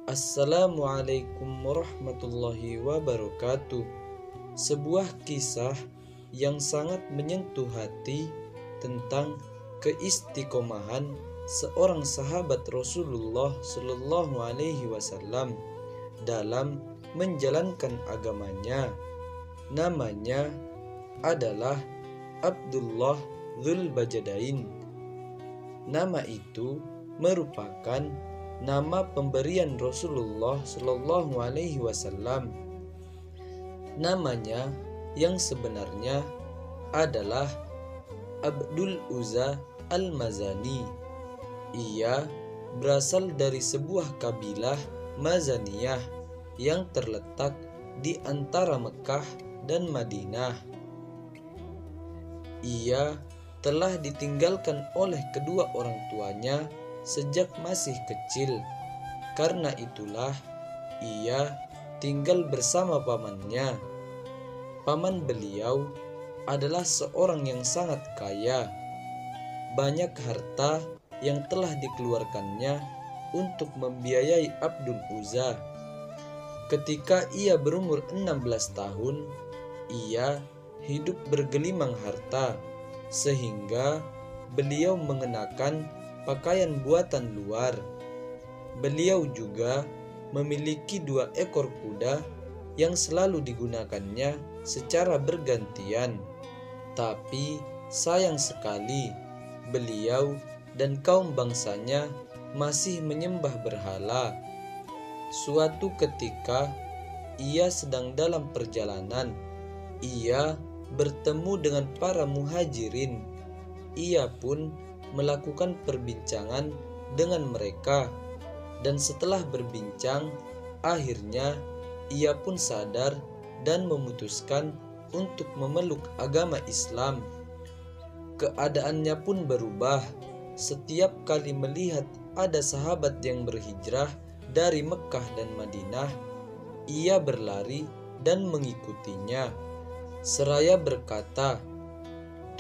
Assalamualaikum warahmatullahi wabarakatuh. Sebuah kisah yang sangat menyentuh hati tentang keistiqomahan seorang sahabat Rasulullah Shallallahu Alaihi Wasallam dalam menjalankan agamanya. Namanya adalah Abdullah Dzulbajadain. Nama itu merupakan nama pemberian Rasulullah Shallallahu Alaihi Wasallam. Namanya yang sebenarnya adalah Abdul Uzza Al-Mazani. Ia berasal dari sebuah kabilah Mazaniyah yang terletak di antara Mekah dan Madinah. Ia telah ditinggalkan oleh kedua orang tuanya sejak masih kecil. Karena itulah ia tinggal bersama pamannya. Paman beliau adalah seorang yang sangat kaya. Banyak harta yang telah dikeluarkannya untuk membiayai Abdul Uzza. Ketika ia berumur 16 tahun, ia hidup bergelimang harta, sehingga beliau mengenakan pakaian buatan luar. Beliau juga memiliki 2 ekor kuda yang selalu digunakannya secara bergantian. Tapi sayang sekali, beliau dan kaum bangsanya masih menyembah berhala. Suatu ketika, ia sedang dalam perjalanan. Ia bertemu dengan para muhajirin. Ia pun melakukan perbincangan dengan mereka, dan setelah berbincang, akhirnya ia pun sadar dan memutuskan untuk memeluk agama Islam. Keadaannya pun berubah. Setiap kali melihat ada sahabat yang berhijrah dari Mekah dan Madinah, ia berlari dan mengikutinya, seraya berkata,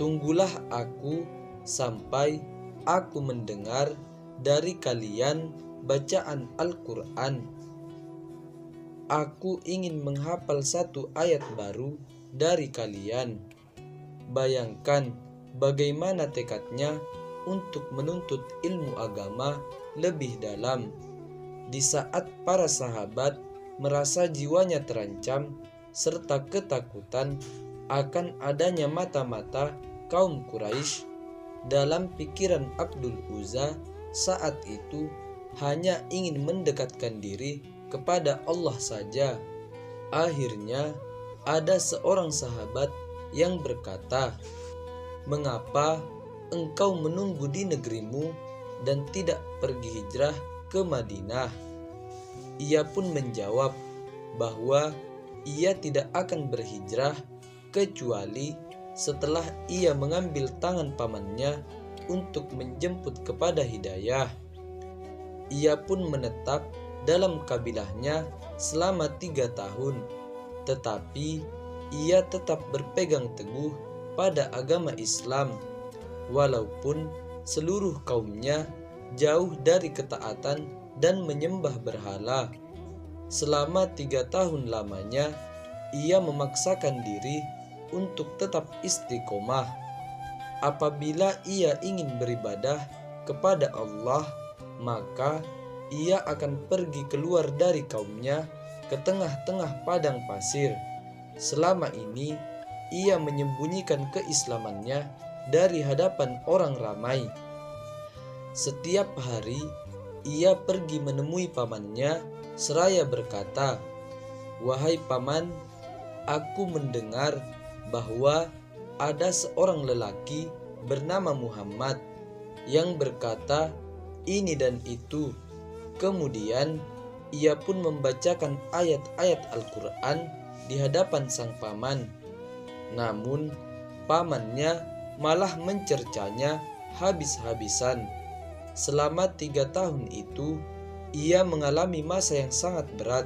"Tunggulah aku sampai aku mendengar dari kalian bacaan Al-Quran. Aku ingin menghafal 1 ayat baru dari kalian." Bayangkan bagaimana tekadnya untuk menuntut ilmu agama lebih dalam. Di saat para sahabat merasa jiwanya terancam serta ketakutan akan adanya mata-mata kaum Quraisy, dalam pikiran Abdul Uzza saat itu hanya ingin mendekatkan diri kepada Allah saja. Akhirnya ada seorang sahabat yang berkata, "Mengapa engkau menunggu di negerimu dan tidak pergi hijrah ke Madinah?" Ia pun menjawab bahwa ia tidak akan berhijrah kecuali setelah ia mengambil tangan pamannya untuk menjemput kepada hidayah. Ia pun menetap dalam kabilahnya selama 3 tahun, tetapi ia tetap berpegang teguh pada agama Islam, walaupun seluruh kaumnya jauh dari ketaatan dan menyembah berhala. Selama 3 tahun lamanya, ia memaksakan diri untuk tetap istiqomah. Apabila ia ingin beribadah kepada Allah, maka ia akan pergi keluar dari kaumnya ke tengah-tengah padang pasir. Selama ini, ia menyembunyikan keislamannya dari hadapan orang ramai. Setiap hari, ia pergi menemui pamannya seraya berkata, "Wahai paman, aku mendengar bahwa ada seorang lelaki bernama Muhammad yang berkata ini dan itu." Kemudian ia pun membacakan ayat-ayat Al-Quran di hadapan sang paman. Namun pamannya malah mencercanya habis-habisan. Selama 3 tahun itu, ia mengalami masa yang sangat berat.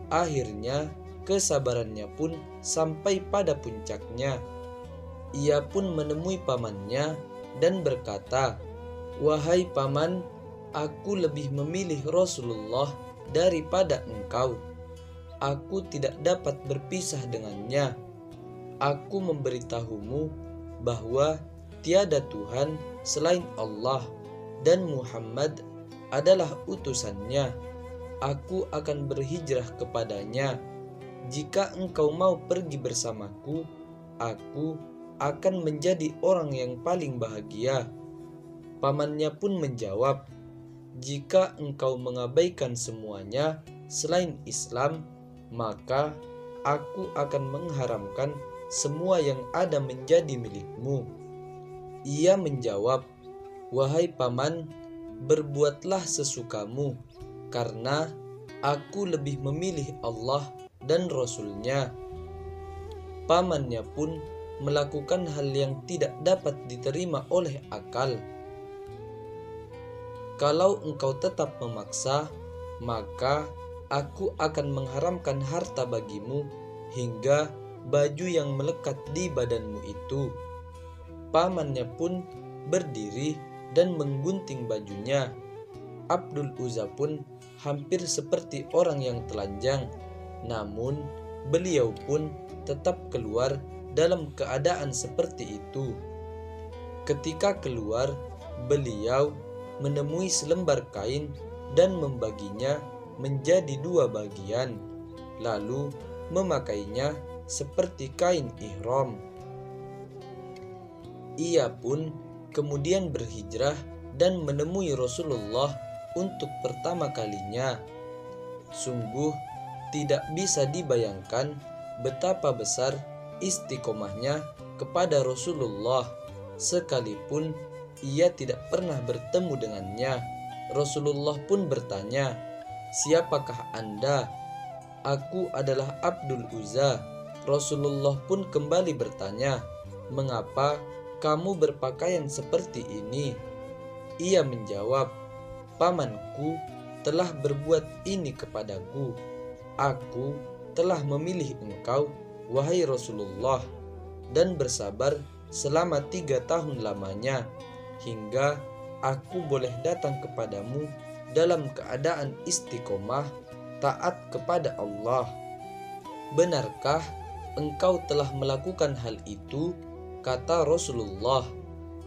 Akhirnya kesabarannya pun sampai pada puncaknya. Ia pun menemui pamannya dan berkata, "Wahai paman, aku lebih memilih Rasulullah daripada engkau. Aku tidak dapat berpisah dengannya. Aku memberitahumu bahwa tiada Tuhan selain Allah dan Muhammad adalah utusannya. Aku akan berhijrah kepadanya. Jika engkau mau pergi bersamaku, aku akan menjadi orang yang paling bahagia. Pamannya pun menjawab, jika engkau mengabaikan semuanya selain Islam, maka aku akan mengharamkan semua yang ada menjadi milikmu. Ia menjawab, wahai paman, berbuatlah sesukamu, karena aku lebih memilih Allah dan Rasul-Nya. Pamannya pun melakukan hal yang tidak dapat diterima oleh akal. Kalau engkau tetap memaksa, maka aku akan mengharamkan harta bagimu hingga baju yang melekat di badanmu itu. Pamannya pun berdiri dan menggunting bajunya. Abdul Uzza pun hampir seperti orang yang telanjang, namun beliau pun tetap keluar dalam keadaan seperti itu. Ketika keluar, beliau menemui selembar kain dan membaginya menjadi 2 bagian, lalu memakainya seperti kain ihram. Ia pun kemudian berhijrah dan menemui Rasulullah untuk pertama kalinya. Sungguh tidak bisa dibayangkan betapa besar istiqomahnya kepada Rasulullah, sekalipun ia tidak pernah bertemu dengannya. Rasulullah pun bertanya, siapakah Anda? Aku adalah Abdul Uzza. Rasulullah pun kembali bertanya, mengapa kamu berpakaian seperti ini? Ia menjawab, pamanku telah berbuat ini kepadaku. Aku telah memilih engkau, wahai Rasulullah, dan bersabar selama 3 tahun lamanya, hingga aku boleh datang kepadamu dalam keadaan istiqomah, taat kepada Allah. Benarkah engkau telah melakukan hal itu? Kata Rasulullah,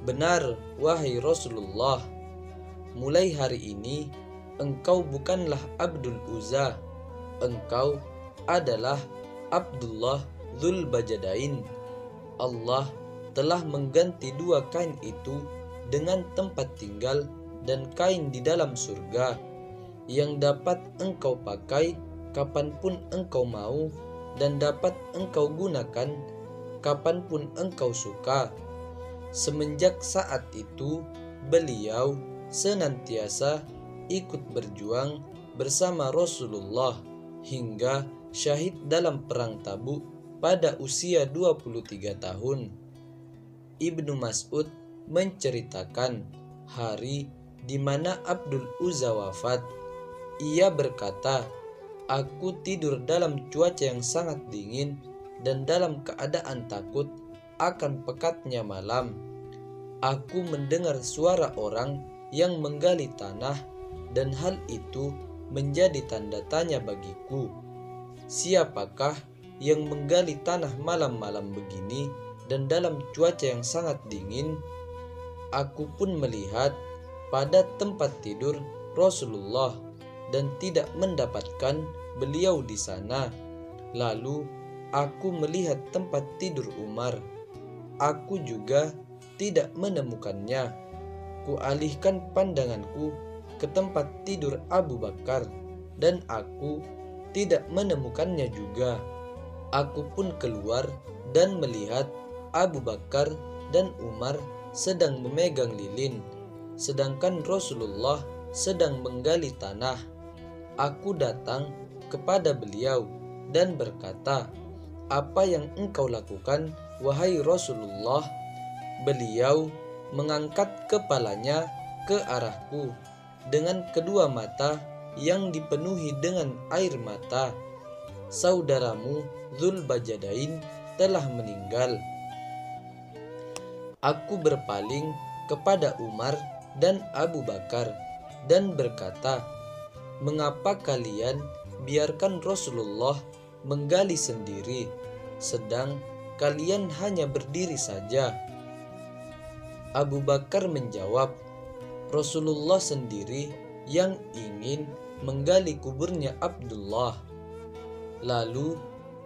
benar, wahai Rasulullah. Mulai hari ini, engkau bukanlah Abdul Uzza, engkau adalah Abdullah Dzul Bajadain. Allah telah mengganti 2 kain itu dengan tempat tinggal dan kain di dalam surga, yang dapat engkau pakai kapanpun engkau mau dan dapat engkau gunakan kapanpun engkau suka. Semenjak saat itu, beliau senantiasa ikut berjuang bersama Rasulullah hingga syahid dalam perang Tabuk pada usia 23 tahun. Ibnu Mas'ud menceritakan hari di mana Abdul Uzza wafat. Ia berkata, aku tidur dalam cuaca yang sangat dingin dan dalam keadaan takut akan pekatnya malam. Aku mendengar suara orang yang menggali tanah, dan hal itu menjadi tanda tanya bagiku. Siapakah yang menggali tanah malam-malam begini dan dalam cuaca yang sangat dingin? Aku pun melihat pada tempat tidur Rasulullah dan tidak mendapatkan beliau di sana. Lalu aku melihat tempat tidur Umar. Aku juga tidak menemukannya. Kualihkan pandanganku ke tempat tidur Abu Bakar dan aku tidak menemukannya juga. Aku pun keluar dan melihat Abu Bakar dan Umar sedang memegang lilin, sedangkan Rasulullah sedang menggali tanah. Aku datang kepada beliau dan berkata, apa yang engkau lakukan, wahai Rasulullah? Beliau mengangkat kepalanya ke arahku dengan kedua mata yang dipenuhi dengan air mata. Saudaramu Dzul Bajadain telah meninggal. Aku berpaling kepada Umar dan Abu Bakar dan berkata, mengapa kalian biarkan Rasulullah menggali sendiri, sedang kalian hanya berdiri saja?" Abu Bakar menjawab, "Rasulullah sendiri yang ingin menggali kuburnya Abdullah." Lalu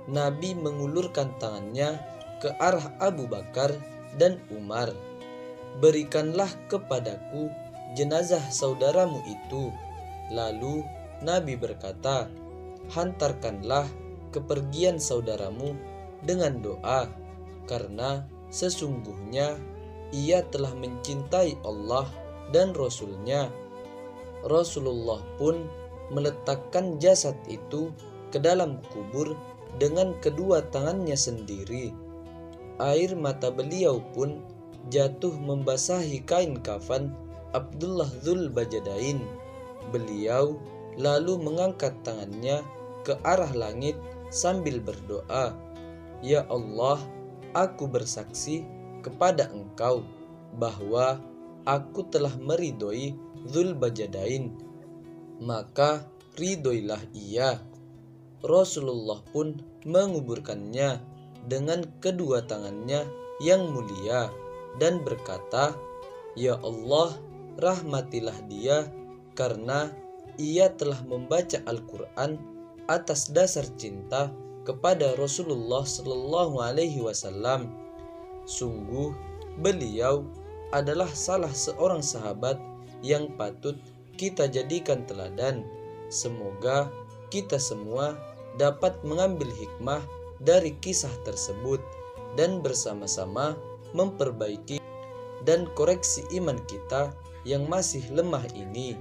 Nabi mengulurkan tangannya ke arah Abu Bakar dan Umar. "Berikanlah kepadaku jenazah saudaramu itu." Lalu Nabi berkata, "Hantarkanlah kepergian saudaramu dengan doa, karena sesungguhnya ia telah mencintai Allah dan Rasul-Nya." Rasulullah pun meletakkan jasad itu ke dalam kubur dengan kedua tangannya sendiri. Air mata beliau pun jatuh membasahi kain kafan Abdullah Dzul Bajadain. Beliau lalu mengangkat tangannya ke arah langit sambil berdoa, "Ya Allah, aku bersaksi kepada Engkau bahwa aku telah meridhoi Dzul Bajadain, maka ridhoilah ia." Rasulullah pun menguburkannya dengan kedua tangannya yang mulia dan berkata, "Ya Allah, rahmatilah dia karena ia telah membaca Al-Quran atas dasar cinta kepada Rasulullah Sallallahu Alaihi Wasallam. Sungguh beliau adalah salah seorang sahabat yang patut kita jadikan teladan. Semoga kita semua dapat mengambil hikmah dari kisah tersebut dan bersama-sama memperbaiki dan koreksi iman kita yang masih lemah ini."